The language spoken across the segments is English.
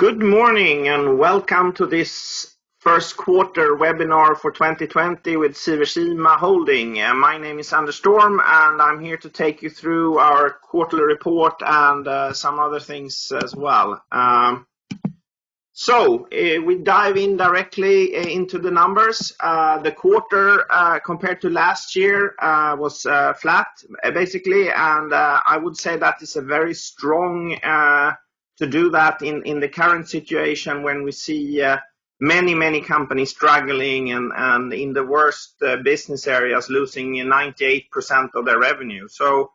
Good morning and welcome to this first quarter webinar for 2020 with Sivers Holding. My name is Anders Storm and I'm here to take you through our quarterly report and some other things as well. We dive in directly into the numbers. The quarter compared to last year was flat basically, and I would say that is a very strong to do that in the current situation when we see many companies struggling and in the worst business areas losing 98% of their revenue. So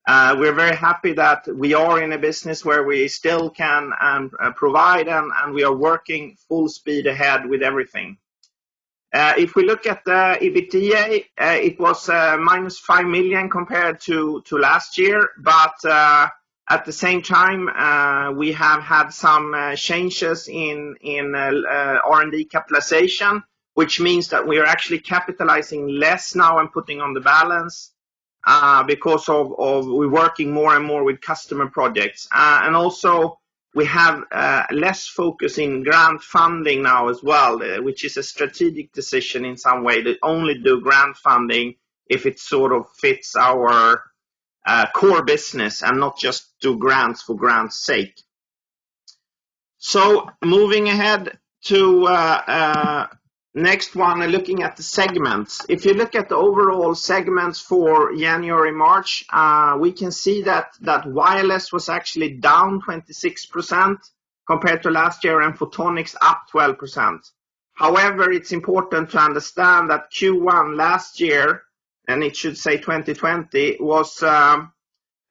we're very happy that we are in a business where we still can provide and we are working full speed ahead with everything. If we look at the EBITDA, it was minus 5 million compared to last year, but at the same time, we have had some changes in R&D capitalization, which means that we are actually capitalizing less now and putting on the balance because of we're working more and more with customer projects. And also, we have less focus in grant funding now as well, which is a strategic decision in some way to only do grant funding if it sort of fits our core business and not just do grants for grants' sake. So moving ahead to next one, looking at the segments. If you look at the overall segments for January-March, we can see that wireless was actually down 26% compared to last year and Photonics up 12%. However, it's important to understand that Q1 last year, and it should say 2020, was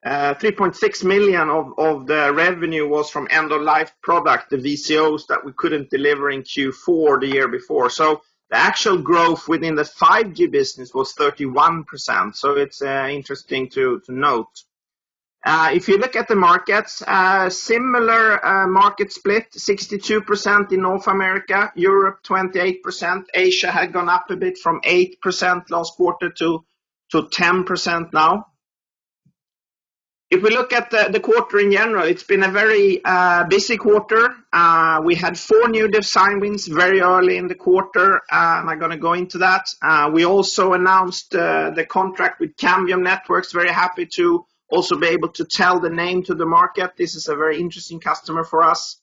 3.6 million of the revenue was from end-of-life product, the VCOs that we couldn't deliver in Q4 the year before. So the actual growth within the 5G business was 31%. So it's interesting to note. If you look at the markets, similar market split, 62% in North America, Europe 28%, Asia had gone up a bit from 8% last quarter to 10% now. If we look at the quarter in general, it's been a very busy quarter. We had 4 new design wins very early in the quarter, and I'm going to go into that. We also announced the contract with Cambium Networks, very happy to also be able to tell the name to the market. This is a very interesting customer for us.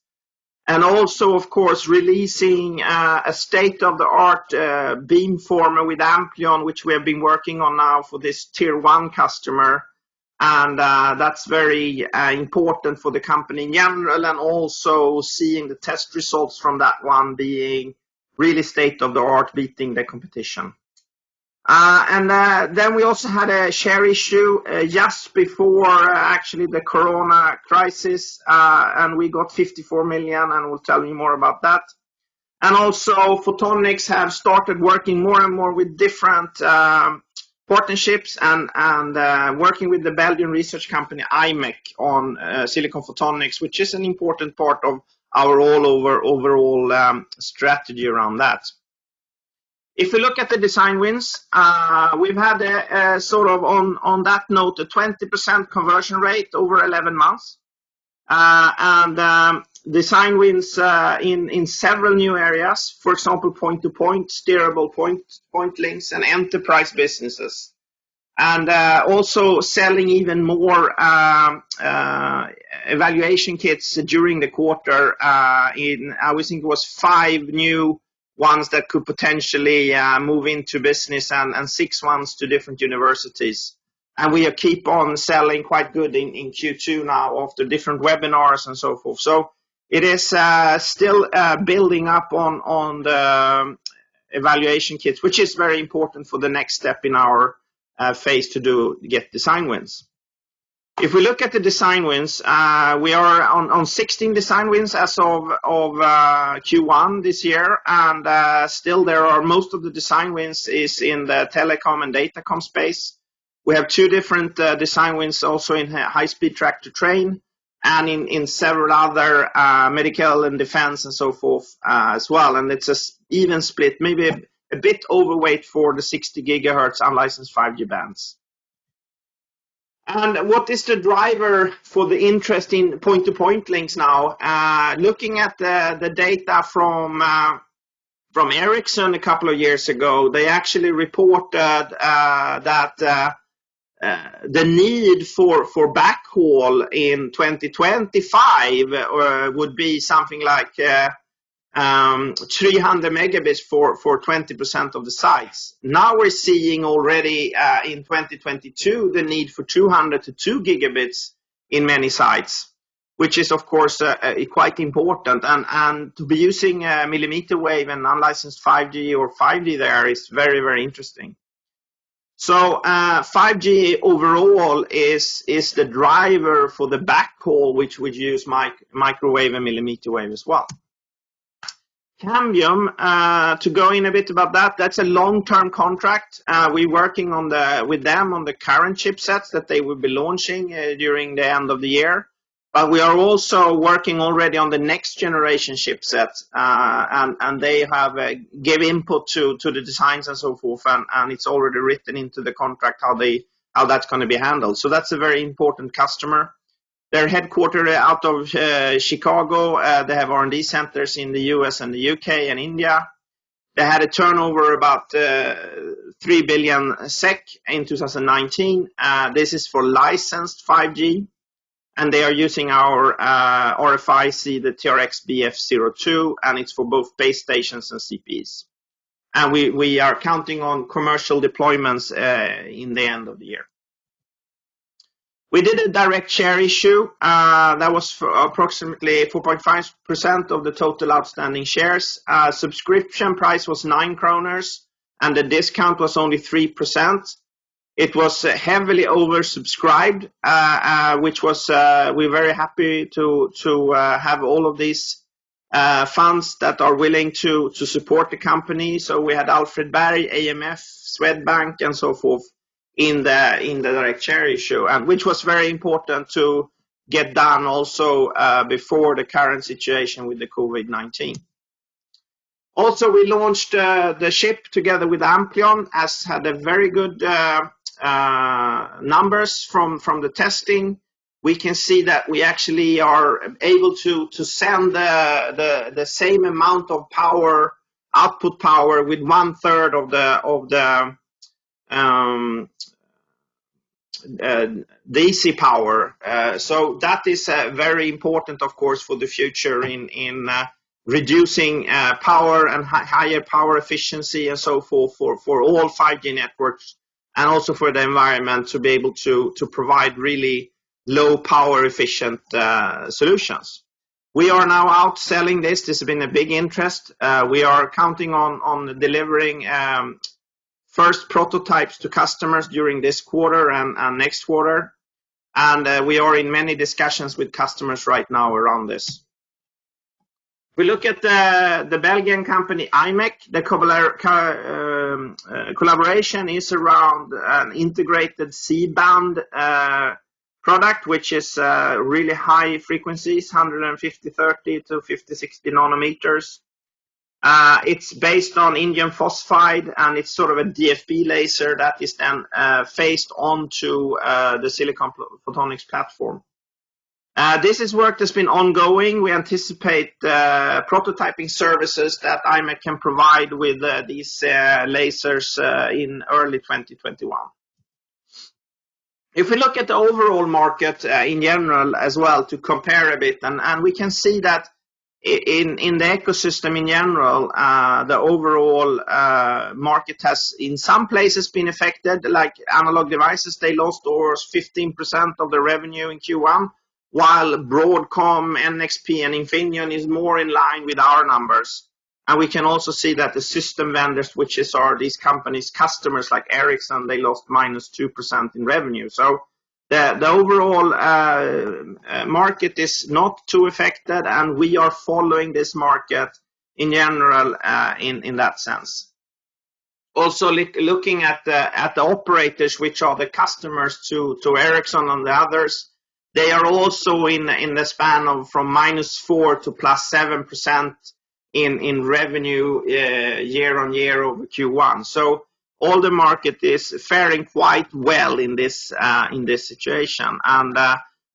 And also, of course, releasing a state-of-the-art beamformer with Ampleon, which we have been working on now for this tier 1 customer. And that's very important for the company in general, and also seeing the test results from that one being really state-of-the-art, beating the competition. Then we also had a share issue just before actually the corona crisis, and we got 54 million, and we'll tell you more about that. And also Photonics have started working more and more with different partnerships and working with the Belgian research company imec on silicon photonics, which is an important part of our overall strategy around that. If we look at the design wins, we've had a sort of on that note a 20% conversion rate over 11 months. Design wins in several new areas, for example, point-to-point, steerable point links, and enterprise businesses. And also selling even more evaluation kits during the quarter. I think it was 5 new ones that could potentially move into business and 6 ones to different universities. And we keep on selling quite good in Q2 now after different webinars and so forth. So it is still building up on the evaluation kits, which is very important for the next step in our phase to get design wins. If we look at the design wins, we are on 16 design wins as of Q1 this year, and still there are most of the design wins is in the telecom and datacom space. We have 2 different design wins also in high-speed track-to-train and in several other medical and defense and so forth as well. And it's an even split, maybe a bit overweight for the 60 gigahertz unlicensed 5G bands. And what is the driver for the interest in point-to-point links now? Looking at the data from Ericsson a couple of years ago, they actually reported that the need for backhaul in 2025 would be something like 300 megabits for 20% of the sites. Now we're seeing already in 2022 the need for 200 to 2 gigabits in many sites, which is of course quite important. And to be using millimeter wave and unlicensed 5G or 5G there is very, very interesting. So 5G overall is the driver for the backhaul, which would use microwave and millimeter wave as well. Cambium, to go in a bit about that, that's a long-term contract. We're working with them on the current chipsets that they will be launching during the end of the year. But we are also working already on the next generation chipsets, and they have give input to the designs and so forth, and it's already written into the contract how that's going to be handled. So that's a very important customer. They're headquartered out of Chicago. They have R&D centers in the US and the UK and India. They had a turnover about 3 billion SEK in 2019. This is for licensed 5G. And they are using our RFIC, the TRX BF02, and it's for both base stations and CPEs. And we are counting on commercial deployments in the end of the year. We did a direct share issue. That was for approximately 4.5% of the total outstanding shares. Subscription price was 9 kroners, and the discount was only 3%. It was heavily oversubscribed, which was we're very happy to have all of these funds that are willing to support the company. So we had Alfred Berg, AMF, Swedbank, and so forth in the direct share issue, and which was very important to get done also before the current situation with the COVID-19. Also, we launched the chip together with Ampleon, has had a very good numbers from the testing. We can see that we actually are able to send the same amount of power, output power, with 1/3 of the DC power. So that is very important, of course, for the future in reducing power and higher power efficiency and so forth for all 5G networks, and also for the environment to be able to provide really low power efficient solutions. We are now out selling this. This has been a big interest. We are counting on delivering first prototypes to customers during this quarter and next quarter. And we are in many discussions with customers right now around this. We look at the Belgian company imec. The collaboration is around an integrated C-band product, which is really high frequencies, 150-30 to 50-60 nanometers. It's based on indium phosphide, and it's sort of a DFB laser that is then phased onto the silicon photonics platform. This is work that's been ongoing. We anticipate prototyping services that imec can provide with these lasers in early 2021. If we look at the overall market in general as well, to compare a bit, and we can see that in the ecosystem in general, the overall market has in some places been affected, like analog devices. They lost almost 15% of the revenue in Q1, while Broadcom, NXP, and Infineon is more in line with our numbers. And we can also see that the system vendors, which are these companies' customers like Ericsson, they lost -2% in revenue. So the overall market is not too affected, and we are following this market in general in that sense. Also, looking at the operators, which are the customers to Ericsson and the others, they are also in the span of from -4% to +7% in revenue year on year over Q1. So all the market is faring quite well in this situation. And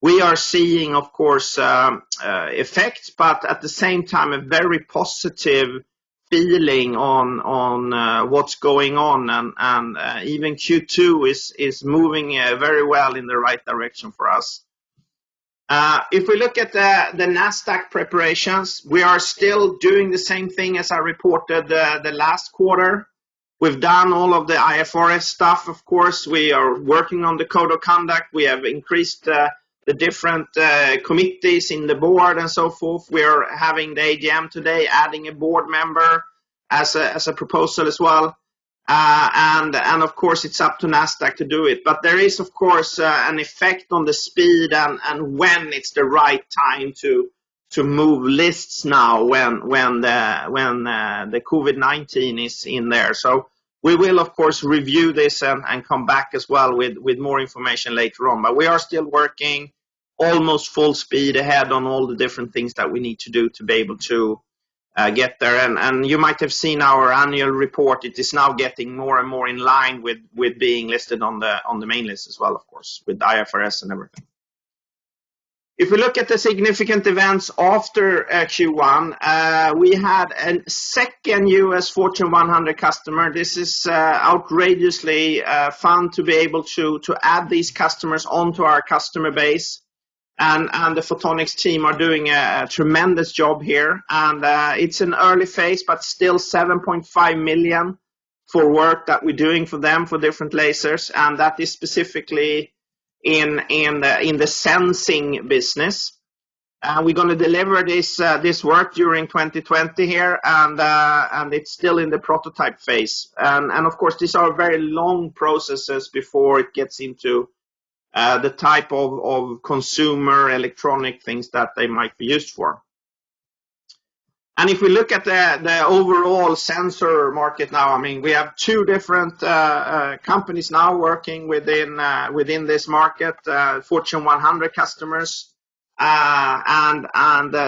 we are seeing, of course, effects, but at the same time, a very positive feeling on what's going on, and even Q2 is moving very well in the right direction for us. If we look at the Nasdaq preparations, we are still doing the same thing as I reported the last quarter. We've done all of the IFRS stuff, of course. We are working on the code of conduct. We have increased the different committees in the board and so forth. We are having the AGM today, adding a board member as a proposal as well. And of course, it's up to Nasdaq to do it. But there is, of course, an effect on the speed and when it's the right time to move lists now when the COVID-19 is in there. So we will, of course, review this and come back as well with more information later on. But we are still working almost full speed ahead on all the different things that we need to do to be able to get there. And you might have seen our annual report. It is now getting more and more in line with being listed on the main list as well, of course, with IFRS and everything. If we look at the significant events after Q1, we had a second US Fortune 100 customer. This is outrageously fun to be able to add these customers onto our customer base. And the Photonics team are doing a tremendous job here. And it's an early phase, but still 7.5 million for work that we're doing for them for different lasers. And that is specifically in the sensing business. We're going to deliver this work during 2020 here, and it's still in the prototype phase. And of course, these are very long processes before it gets into the type of consumer electronic things that they might be used for. And if we look at the overall sensor market now, I mean, we have two different companies now working within this market, Fortune 100 customers, and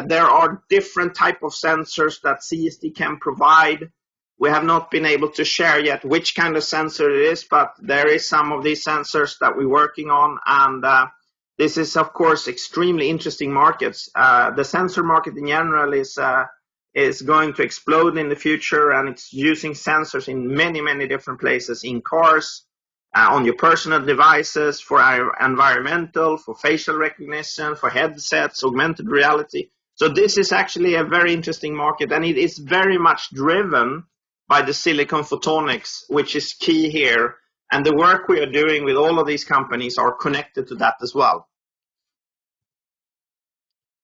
there are different type of sensors that CST can provide. We have not been able to share yet which kind of sensor it is, but there is some of these sensors that we're working on, and this is, of course, extremely interesting markets. The sensor market in general is going to explode in the future, and it's using sensors in many, many different places, in cars, on your personal devices, for environmental, for facial recognition, for headsets, augmented reality. So this is actually a very interesting market, and it is very much driven by the silicon photonics, which is key here. And the work we are doing with all of these companies are connected to that as well.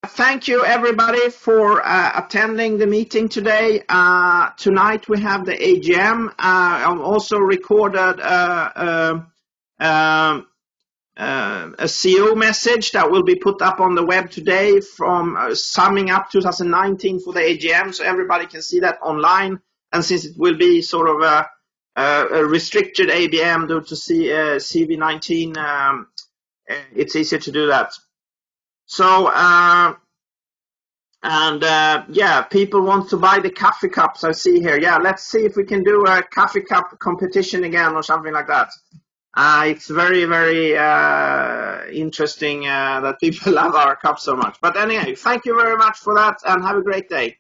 Thank you, everybody, for attending the meeting today. Tonight we have the AGM. I've also recorded a CEO message that will be put up on the web today from summing up 2019 for the AGM, so everybody can see that online. And since it will be sort of a restricted AGM due to CV19, it's easier to do that. So, yeah, people want to buy the coffee cups I see here. Yeah, let's see if we can do a coffee cup competition again or something like that. It's very, very interesting that people love our cups so much. But anyway, thank you very much for that, and have a great day.